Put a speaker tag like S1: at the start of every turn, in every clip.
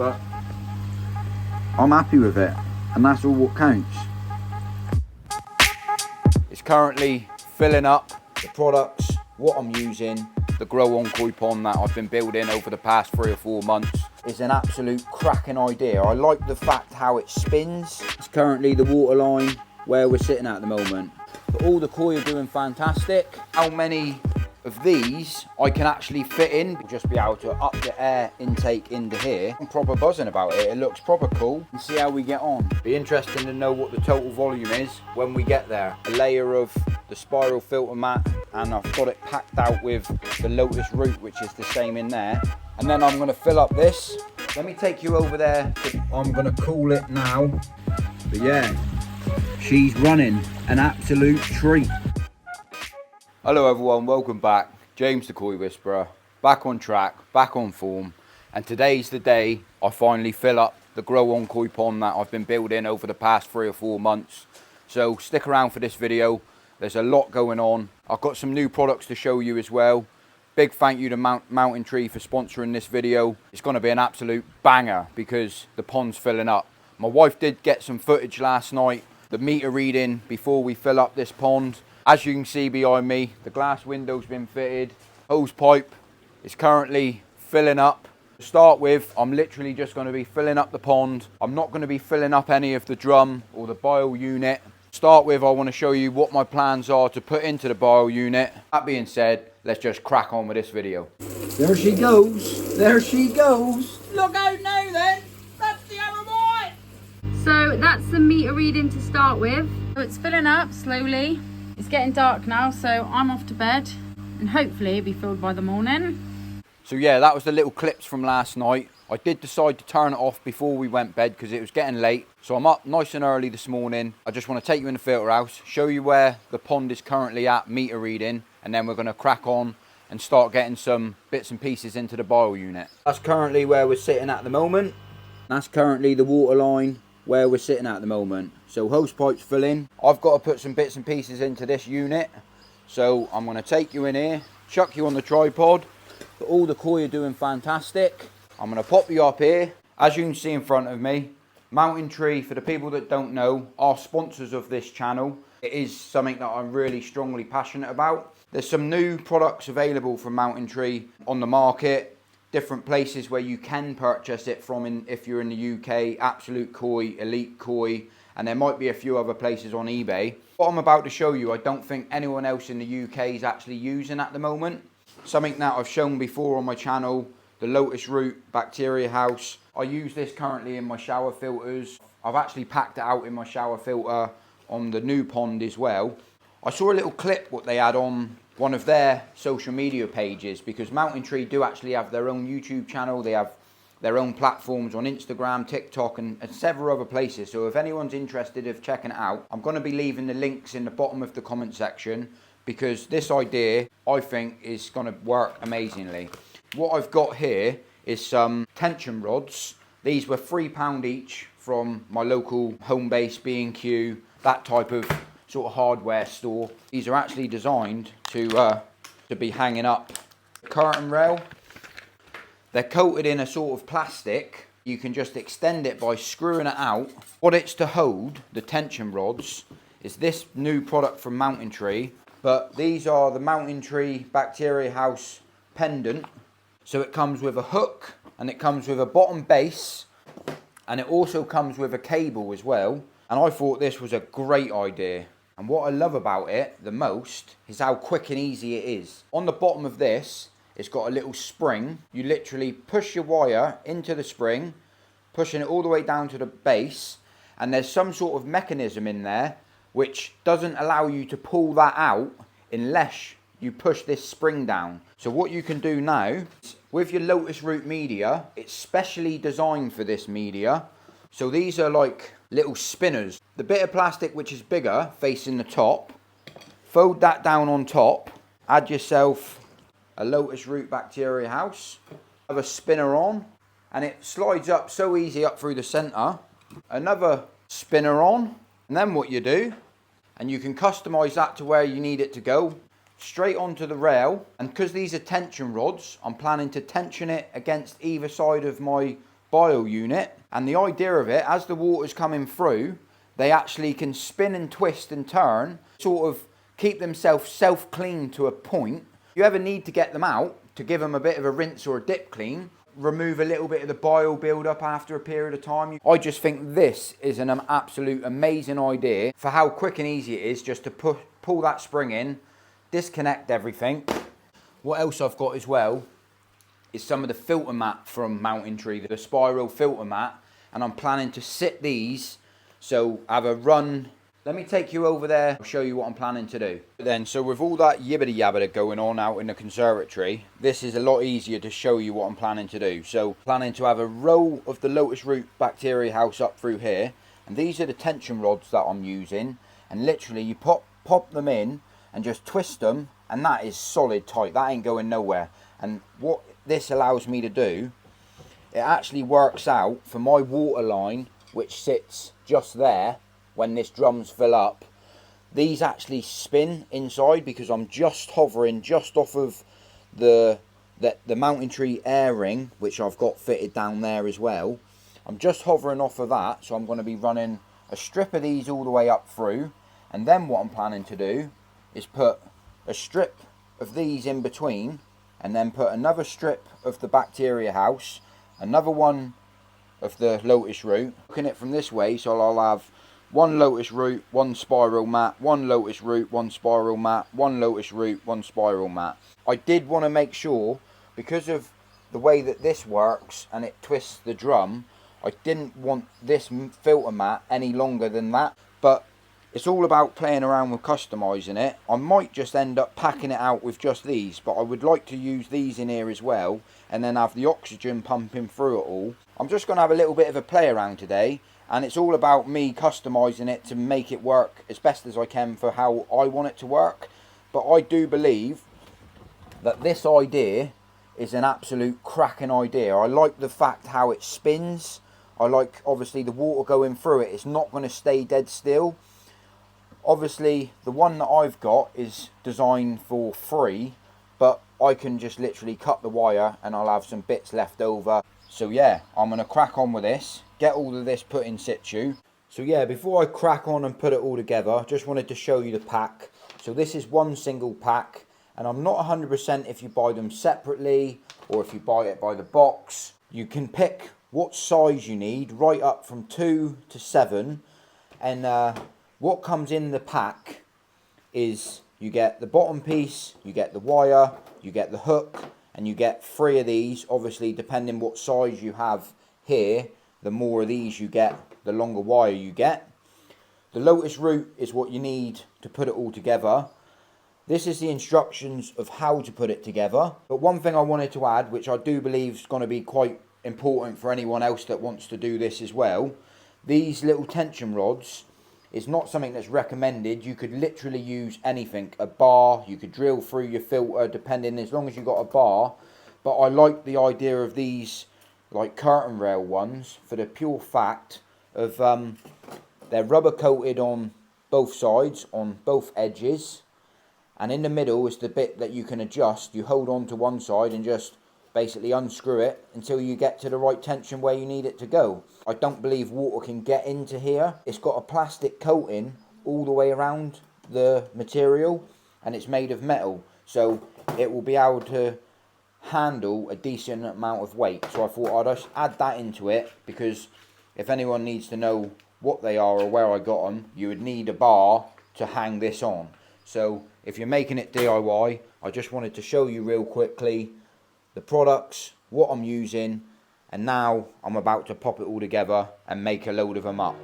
S1: but I'm happy with it, and that's all what counts. It's currently filling up the products, what I'm using. The Grow On Koi pond that I've been building over the past 3 or 4 months is an absolute cracking idea. I like the fact how it spins. It's currently the water line where we're sitting at the moment. But all the koi are doing fantastic. How many of these I can actually fit in, just be able to up the air intake into here. I'm proper buzzing about it. It looks proper cool, and see how we get on. Be interesting to know what the total volume is when we get there. A layer of the spiral filter mat, and I've got it packed out with the lotus root, which is the same in there. And then I'm going to fill up this. Let me take you over there. I'm going to cool it now. But yeah, she's running an absolute treat. Hello everyone, welcome back. James the Koi Whisperer, back on track, back on form, and today's the day I finally fill up the Grow On Koi pond that I've been building over the past 3 or 4 months. So stick around for this video. There's a lot going on. I've got some new products to show you as well. Big thank you to Mountain Tree for sponsoring this video. It's going to be an absolute banger because the pond's filling up. My wife did get some footage last night, the meter reading before we fill up this pond. As you can see behind me, the glass window's been fitted. Hose pipe is currently filling up. To start with, I'm literally just going to be filling up the pond. I'm not going to be filling up any of the drum or the bio unit. To start with, I want to show you what my plans are to put into the bio unit. That being said, let's just crack on with this video. There she goes. There she goes. Look out now then. That's the other boy.
S2: So that's the meter reading to start with. So it's filling up slowly. It's getting dark now, so I'm off to bed and hopefully it'll be filled by the morning.
S1: So yeah, that was the little clips from last night. I did decide to turn it off before we went bed because it was getting late. So I'm up nice and early this morning. I just want to take you in the filter house, show you where the pond is currently at meter reading, and then we're going to crack on and start getting some bits and pieces into the bio unit. That's currently where we're sitting at the moment. That's currently the water line where we're sitting at the moment. So hose pipes filling. I've got to put some bits and pieces into this unit. So I'm going to take you in here, chuck you on the tripod. But all the koi are doing fantastic. I'm going to pop you up here. As you can see in front of me, Mountain Tree, for the people that don't know, are sponsors of this channel. It is something that I'm really strongly passionate about. There's some new products available from Mountain Tree on the market. Different places where you can purchase it from if you're in the UK, Absolute Koi, Elite Koi, and there might be a few other places on eBay. What I'm about to show you, I don't think anyone else in the UK is actually using at the moment. Something that I've shown before on my channel, the Lotus Root Bacteria House. I use this currently in my shower filters. I've actually packed it out in my shower filter on the new pond as well. I saw a little clip what they had on one of their social media pages, because Mountain Tree do actually have their own YouTube channel. They have their own platforms on Instagram, TikTok, and several other places. So if anyone's interested in checking it out, I'm going to be leaving the links in the bottom of the comment section, because this idea, I think, is going to work amazingly. What I've got here is some tension rods. These were £3 each from my local home base, B&Q, that type of sort of hardware store. These are actually designed to be hanging up. Curtain rail. They're coated in a sort of plastic. You can just extend it by screwing it out. What it's to hold, the tension rods, is this new product from Mountain Tree. But these are the Mountain Tree Bacteria House pendant. So it comes with a hook, and it comes with a bottom base, and it also comes with a cable as well. And I thought this was a great idea. And what I love about it the most is how quick and easy it is. On the bottom of this, it's got a little spring. You literally push your wire into the spring, pushing it all the way down to the base, and there's some sort of mechanism in there which doesn't allow you to pull that out unless you push this spring down. So what you can do now, with your Lotus Root media, it's specially designed for this media. So these are like little spinners. The bit of plastic which is bigger facing the top, fold that down on top, add yourself a Lotus Root Bacteria House, have a spinner on, and it slides up so easy up through the center. Another spinner on, and then what you do, and you can customize that to where you need it to go, straight onto the rail. And because these are tension rods, I'm planning to tension it against either side of my bile unit, and the idea of it, as the water's coming through, they actually can spin and twist and turn, sort of keep themselves self-clean to a point. If you ever need to get them out, to give them a bit of a rinse or a dip clean, remove a little bit of the bile build up after a period of time. I just think this is an absolute amazing idea for how quick and easy it is just to pull that spring in, disconnect everything. What else I've got as well is some of the filter mat from Mountain Tree, the spiral filter mat, and I'm planning to sit these, so have a run. Let me take you over there, I'll show you what I'm planning to do. Then, so with all that yibbity yabbity going on out in the conservatory, this is a lot easier to show you what I'm planning to do. So, planning to have a row of the lotus root bacteria house up through here, and these are the tension rods that I'm using, and literally you pop them in and just twist them, and that is solid tight, that ain't going nowhere. And what this allows me to do, it actually works out for my water line, which sits just there. When this drum's fill up, these actually spin inside because I'm just hovering just off of the Mountain Tree air ring, which I've got fitted down there as well. I'm just hovering off of that, so I'm going to be running a strip of these all the way up through, and then what I'm planning to do is put a strip of these in between, and then put another strip of the bacteria house, another one of the lotus root. Looking at it from this way, so I'll have one lotus root, one spiral mat, one lotus root, one spiral mat, one lotus root, one spiral mat. I did want to make sure, because of the way that this works and it twists the drum, I didn't want this filter mat any longer than that. But it's all about playing around with customizing it. I might just end up packing it out with just these, but I would like to use these in here as well, and then have the oxygen pumping through it all. I'm just going to have a little bit of a play around today. And it's all about me customizing it to make it work as best as I can for how I want it to work. But I do believe that this idea is an absolute cracking idea. I like the fact how it spins. I like, obviously, the water going through it. It's not going to stay dead still. Obviously, the one that I've got is designed for free, but I can just literally cut the wire and I'll have some bits left over. So yeah, I'm going to crack on with this, get all of this put in situ. So yeah, before I crack on and put it all together, just wanted to show you the pack. So this is one single pack, and I'm not 100% if you buy them separately or if you buy it by the box. You can pick what size you need, right up from 2 to 7. And what comes in the pack is you get the bottom piece, you get the wire, you get the hook, and you get 3 of these. Obviously, depending what size you have here, the more of these you get, the longer wire you get. The lotus root is what you need to put it all together. This is the instructions of how to put it together. But one thing I wanted to add, which I do believe is going to be quite important for anyone else that wants to do this as well, these little tension rods is not something that's recommended. You could literally use anything, a bar, you could drill through your filter, depending, as long as you've got a bar. But I like the idea of these like curtain rail ones for the pure fact of they're rubber coated on both sides, on both edges, and in the middle is the bit that you can adjust. You hold on to one side and just basically unscrew it until you get to the right tension where you need it to go. I don't believe water can get into here. It's got a plastic coating all the way around the material, and it's made of metal, so it will be able to handle a decent amount of weight. So I thought I'd just add that into it, because if anyone needs to know what they are or where I got them, you would need a bar to hang this on. So if you're making it DIY, I just wanted to show you real quickly the products, what I'm using, and now I'm about to pop it all together and make a load of them up.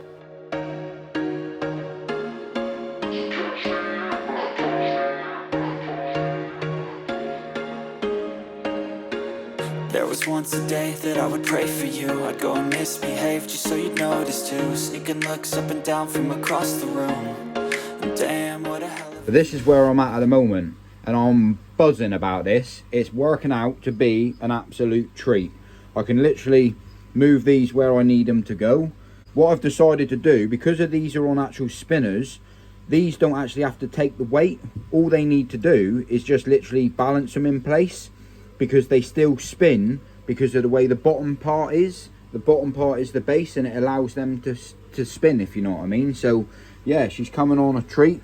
S3: There was once a day that I would pray for you. I'd go and misbehave just so you'd notice too. Sneaking looks up and down from across the room. And damn, what a hell of
S1: But this is where I'm at the moment, and I'm buzzing about this. It's working out to be an absolute treat. I can literally move these where I need them to go. What I've decided to do, because of these are on actual spinners, these don't actually have to take the weight. All they need to do is just literally balance them in place, because they still spin because of the way the bottom part is. the bottom part is the base, and it allows them to spin, if you know what I mean. So yeah, she's coming on a treat.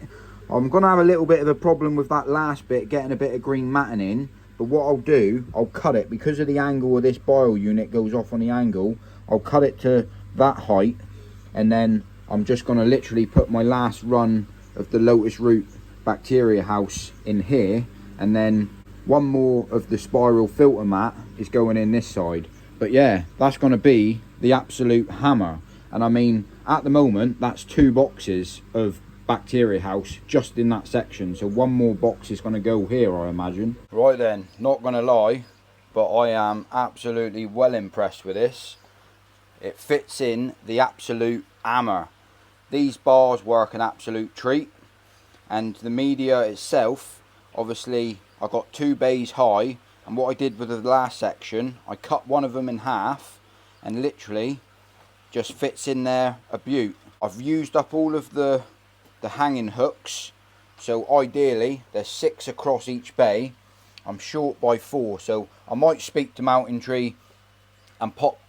S1: I'm gonna have a little bit of a problem with that last bit, getting a bit of green matting in, but what I'll do, I'll cut it, because of the angle of this bile unit goes off on the angle. I'll cut it to that height, and then I'm just gonna literally put my last run of the lotus root bacteria house in here, and then one more of the spiral filter mat is going in this side. But yeah, that's going to be the absolute hammer. And I mean, at the moment, that's 2 boxes of bacteria house just in that section. So one more box is going to go here, I imagine. Right then, not going to lie, but I am absolutely well impressed with this. It fits in the absolute hammer. These bars work an absolute treat. And the media itself, obviously, I got 2 bays high, and what I did with the last section, I cut one of them in half, and literally just fits in there a beaut. I've used up all of the hanging hooks, so ideally there's 6 across each bay. I'm short by 4, so I might speak to Mountain Tree and pop,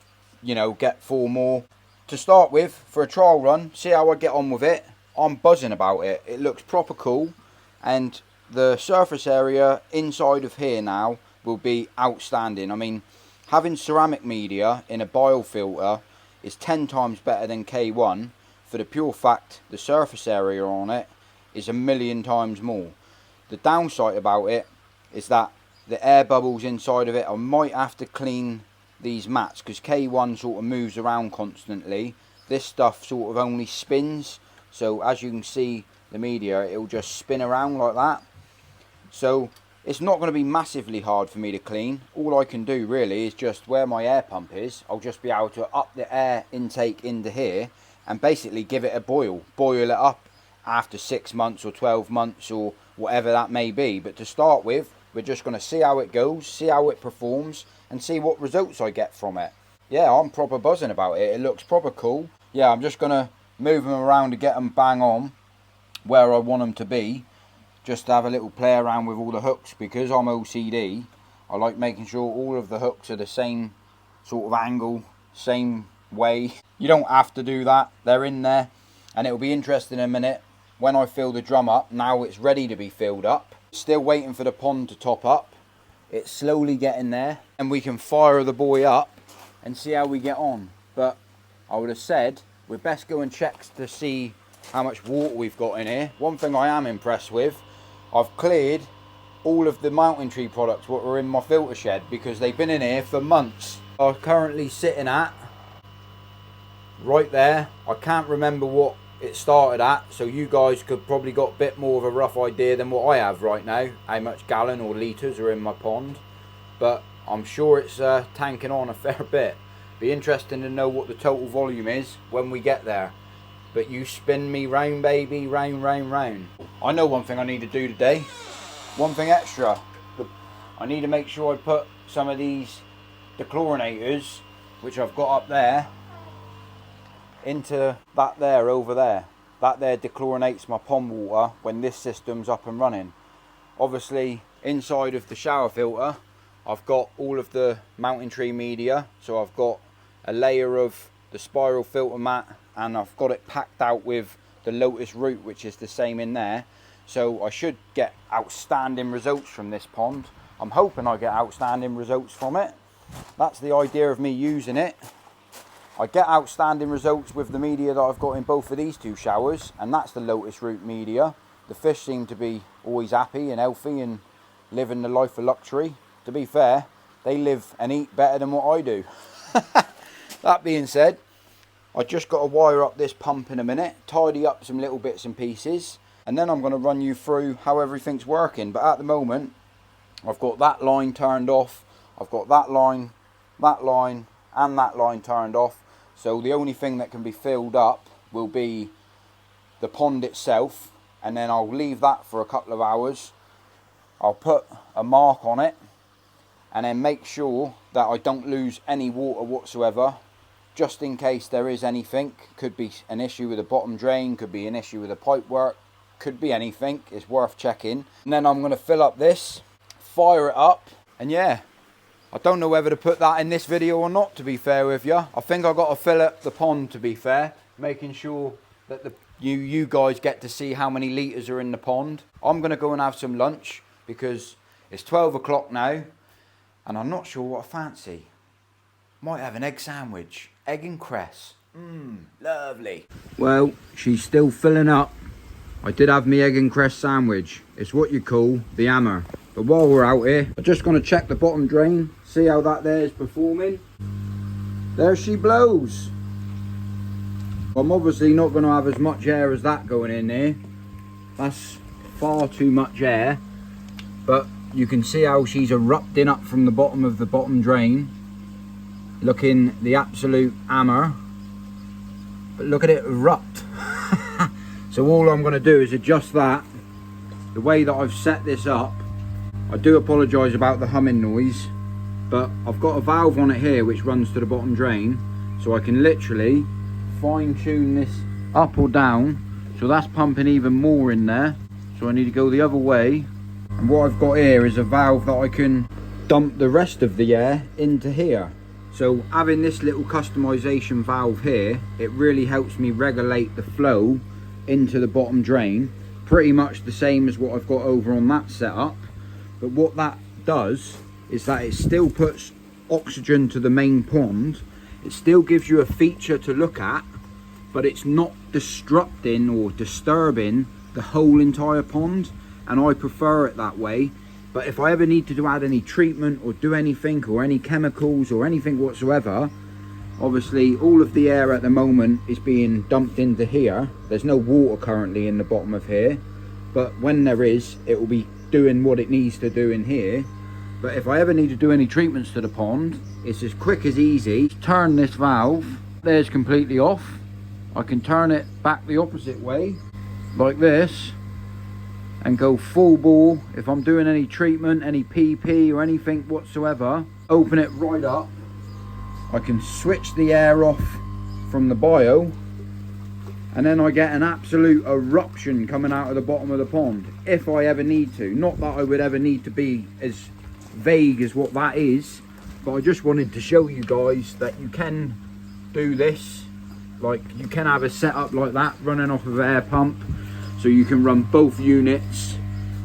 S1: you know, get 4 more to start with for a trial run, see how I get on with it. I'm buzzing about it. It looks proper cool, and the surface area inside of here now will be outstanding. I mean, having ceramic media in a biofilter is 10 times better than K1, for the pure fact the surface area on it is 1,000,000 times more. The downside about it is that the air bubbles inside of it, I might have to clean these mats, because K1 sort of moves around constantly. This stuff sort of only spins, so as you can see the media, it'll just spin around like that. So it's not going to be massively hard for me to clean. All I can do really is just where my air pump is, I'll just be able to up the air intake into here and basically give it a boil it up after 6 months or 12 months or whatever that may be. But to start with, we're just going to see how it goes, see how it performs, and see what results I get from it. Yeah, I'm proper buzzing about it. It looks proper cool. Yeah, I'm just going to move them around to get them bang on where I want them to be, just to have a little play around with all the hooks, because I'm OCD. I like making sure all of the hooks are the same sort of angle, same way. You don't have to do that, they're in there. And it'll be interesting in a minute when I fill the drum up. Now it's ready to be filled up, still waiting for the pond to top up. It's slowly getting there, and we can fire the boy up and see how we get on. But I would have said we'd best go and check to see how much water we've got in here. One thing I am impressed with, I've cleared all of the Mountain Tree products what were in my filter shed, because they've been in here for months. I'm currently sitting at right there. I can't remember what it started at, so you guys could probably got a bit more of a rough idea than what I have right now, how much gallon or litres are in my pond. But I'm sure it's tanking on a fair bit. Be interesting to know what the total volume is when we get there. But you spin me round, baby, round, round, round. I know one thing I need to do today. One thing extra. I need to make sure I put some of these dechlorinators, which I've got up there, into that there over there. That there dechlorinates my pond water when this system's up and running. Obviously, inside of the shower filter, I've got all of the Mountain Tree media. So I've got a layer of the spiral filter mat, and I've got it packed out with the lotus root, which is the same in there. So I should get outstanding results from this pond. I'm hoping I get outstanding results from it. That's the idea of me using it. I get outstanding results with the media that I've got in both of these 2 showers, and that's the lotus root media. The fish seem to be always happy and healthy and living the life of luxury. To be fair, they live and eat better than what I do. That being said, I just got to wire up this pump in a minute, tidy up some little bits and pieces, and then I'm going to run you through how everything's working. But at the moment, I've got that line turned off, I've got that line, and that line turned off. So the only thing that can be filled up will be the pond itself, and then I'll leave that for a couple of hours. I'll put a mark on it, and then make sure that I don't lose any water whatsoever, just in case there is anything. Could be an issue with the bottom drain, could be an issue with the pipe work, could be anything. It's worth checking. And then I'm going to fill up this, fire it up, and yeah, I don't know whether to put that in this video or not, to be fair with you. I think I've got to fill up the pond, to be fair, making sure that you guys get to see how many litres are in the pond. I'm going to go and have some lunch because it's 12 o'clock now and I'm not sure what I fancy. Might have an egg sandwich, egg and cress. Lovely. Well, she's still filling up. I did have me egg and cress sandwich. It's what you call the hammer. But while we're out here, I'm just going to check the bottom drain, see how that there is performing. There she blows. I'm obviously not going to have as much air as that going in there. That's far too much air. But you can see how she's erupting up from the bottom of the bottom drain. Looking the absolute hammer. But look at it erupt. So all I'm going to do is adjust that. The way that I've set this up. I do apologise about the humming noise, but I've got a valve on it here which runs to the bottom drain, so I can literally fine tune this up or down, so that's pumping even more in there. So I need to go the other way, and what I've got here is a valve that I can dump the rest of the air into here. So having this little customization valve here, it really helps me regulate the flow into the bottom drain, pretty much the same as what I've got over on that setup. But what that does is that it still puts oxygen to the main pond. It still gives you a feature to look at, but it's not disrupting or disturbing the whole entire pond. And I prefer it that way. But if I ever need to add any treatment or do anything or any chemicals or anything whatsoever, obviously all of the air at the moment is being dumped into here. There's no water currently in the bottom of here. But when there is, it will be doing what it needs to do in here. But if I ever need to do any treatments to the pond, it's as quick as easy. Turn this valve, there's completely off. I can turn it back the opposite way, like this, and go full bore. If I'm doing any treatment, any PP or anything whatsoever, open it right up. I can switch the air off from the bio, and then I get an absolute eruption coming out of the bottom of the pond, if I ever need to. Not that I would ever need to be as vague as what that is, but I just wanted to show you guys that you can do this. Like, you can have a setup like that running off of an air pump, so you can run both units,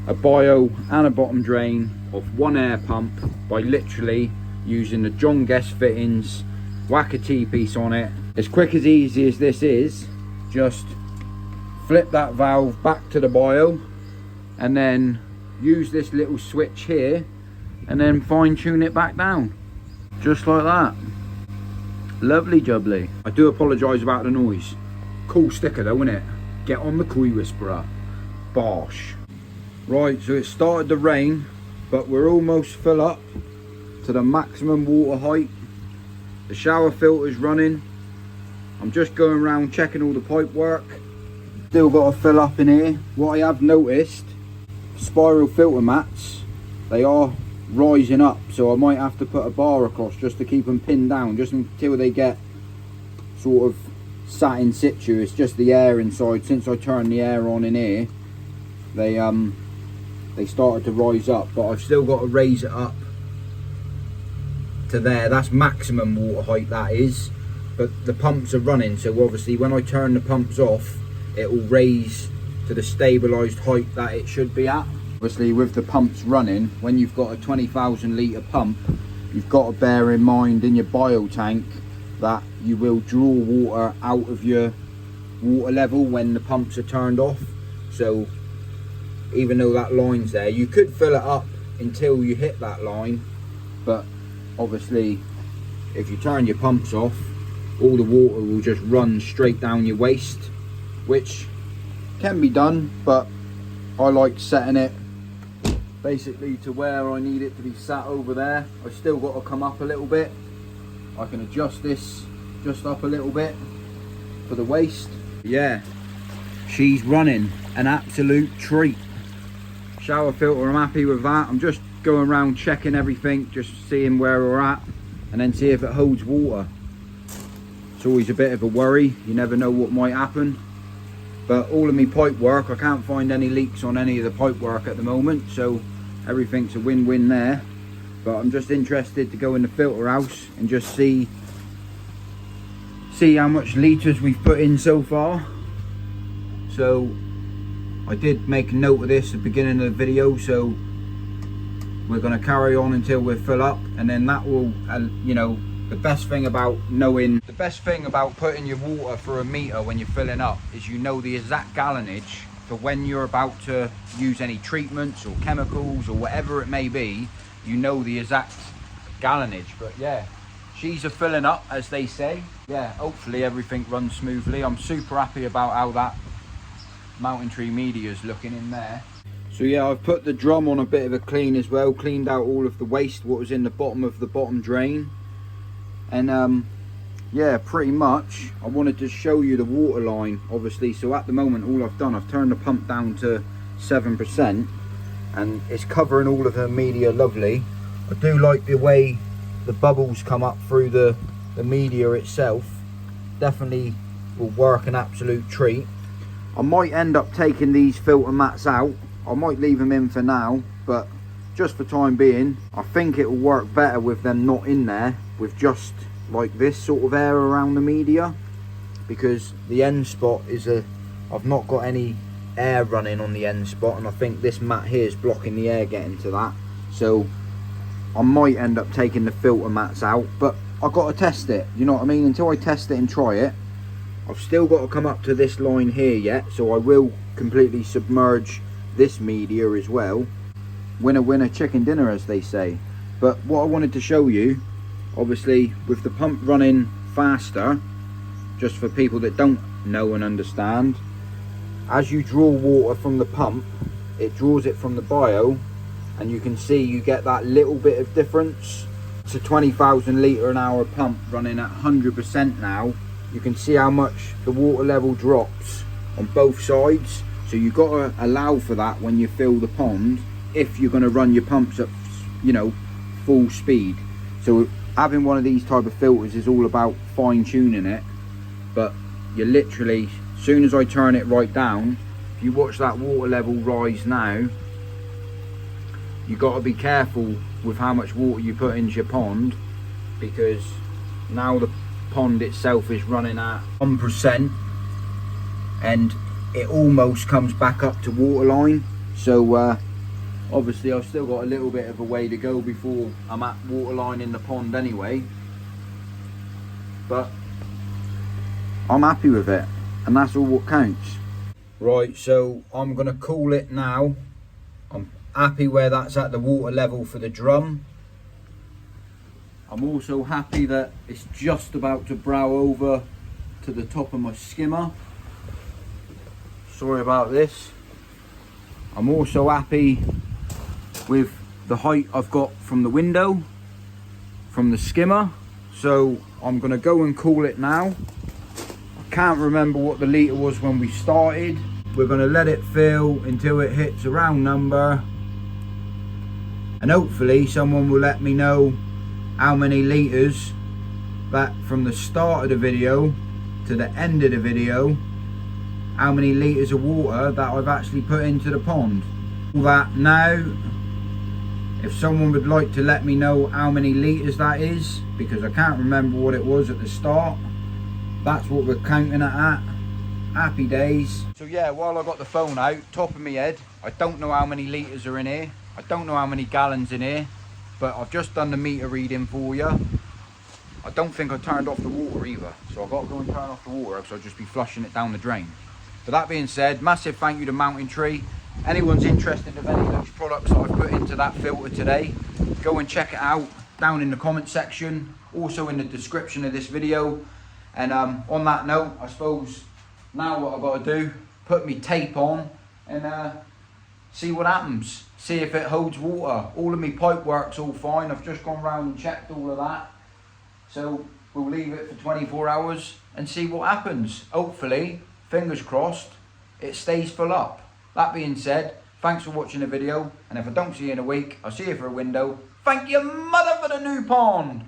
S1: a bio and a bottom drain, off one air pump by literally using the John Guest fittings, whack a T-piece on it. As quick as easy as this is, just flip that valve back to the bio and then use this little switch here and then fine tune it back down, just like that. Lovely jubbly. I do apologise about the noise. Cool sticker though, isn't it? Get on the Koi Whisperer. Bosh. Right, so it started to rain, but we're almost full up to the maximum water height. The shower filter's running. I'm just going around checking all the pipe work. Still got to fill up in here. What I have noticed, spiral filter mats, they are rising up, so I might have to put a bar across just to keep them pinned down, just until they get sort of sat in situ. It's just the air inside. Since I turned the air on in here, they started to rise up, but I've still got to raise it up to there. That's maximum water height, that is. But the pumps are running, so obviously when I turn the pumps off, it will raise to the stabilised height that it should be at. Obviously with the pumps running, when you've got a 20,000 litre pump, you've got to bear in mind in your bio tank that you will draw water out of your water level when the pumps are turned off. So even though that line's there, you could fill it up until you hit that line, but obviously if you turn your pumps off, all the water will just run straight down your waist, which can be done, but I like setting it basically to where I need it to be sat over there. I've still got to come up a little bit. I can adjust this just up a little bit for the waist. Yeah, she's running an absolute treat. Shower filter, I'm happy with that. I'm just going around checking everything, just seeing where we're at, and then see if it holds water. It's always a bit of a worry, you never know what might happen. But all of my pipe work, I can't find any leaks on any of the pipe work at the moment, so everything's a win-win there. but I'm just interested to go in the filter house and just see how much litres we've put in so far. So I did make a note of this at the beginning of the video, so we're going to carry on until we're full up, and then that will, you know, the best thing about putting your water for a meter when you're filling up is you know the exact gallonage for when you're about to use any treatments or chemicals or whatever it may be. You know the exact gallonage. But yeah, she's a filling up, as they say. Yeah, hopefully everything runs smoothly. I'm super happy about how that Mountain Tree media is looking in there. So yeah, I've put the drum on a bit of a clean as well, cleaned out all of the waste what was in the bottom of the bottom drain. And yeah, pretty much I wanted to show you the water line, obviously. So at the moment, all I've done, I've turned the pump down to 7% and it's covering all of the media lovely. I do like the way the bubbles come up through the media itself. Definitely will work an absolute treat. I might end up taking these filter mats out. I might leave them in for now, but just for time being, I think it will work better with them not in there, with just like this sort of air around the media, because the end spot is I've not got any air running on the end spot, and I think this mat here is blocking the air getting to that. So I might end up taking the filter mats out, but I've got to test it, you know what I mean? Until I test it and try it, I've still got to come up to this line here yet, so I will completely submerge this media as well. Winner winner chicken dinner, as they say. But what I wanted to show you, obviously with the pump running faster, just for people that don't know and understand, as you draw water from the pump, it draws it from the bio, and you can see you get that little bit of difference. It's a 20,000 litre an hour pump running at 100% now. You can see how much the water level drops on both sides. So you've got to allow for that when you fill the pond, if you're going to run your pumps at, you know, full speed. So having one of these type of filters is all about fine tuning it. But you literally, as soon as I turn it right down, if you watch that water level rise now, you got to be careful with how much water you put into your pond, because now the pond itself is running at 1% and it almost comes back up to waterline. So obviously I've still got a little bit of a way to go before I'm at waterline in the pond anyway, but I'm happy with it, and that's all what counts. Right, so I'm gonna cool it now. I'm happy where that's at the water level for the drum. I'm also happy that it's just about to brow over to the top of my skimmer. Sorry about this. I'm also happy with the height I've got from the window, from the skimmer. So I'm gonna go and cool it now. I can't remember what the litre was when we started. We're gonna let it fill until it hits a round number, and hopefully someone will let me know how many litres that from the start of the video to the end of the video, how many litres of water that I've actually put into the pond. All that now, if someone would like to let me know how many litres that is, because I can't remember what it was at the start, that's what we're counting it at. Happy days. So yeah, while I got the phone out, top of my head, I don't know how many litres are in here, I don't know how many gallons in here, but I've just done the meter reading for you. I don't think I turned off the water either, so I've got to go and turn off the water, because I'll just be flushing it down the drain. But that being said, massive thank you to Mountain Tree. Anyone's interested in any of those products that I've put into that filter today, go and check it out down in the comment section, also in the description of this video. And on that note, I suppose now what I've got to do, put my tape on and see what happens. See if it holds water. All of my pipe work's all fine. I've just gone round and checked all of that. So we'll leave it for 24 hours and see what happens. Hopefully, fingers crossed, it stays full up. That being said, thanks for watching the video, and if I don't see you in a week, I'll see you for a window. Thank you, mother, for the new pond.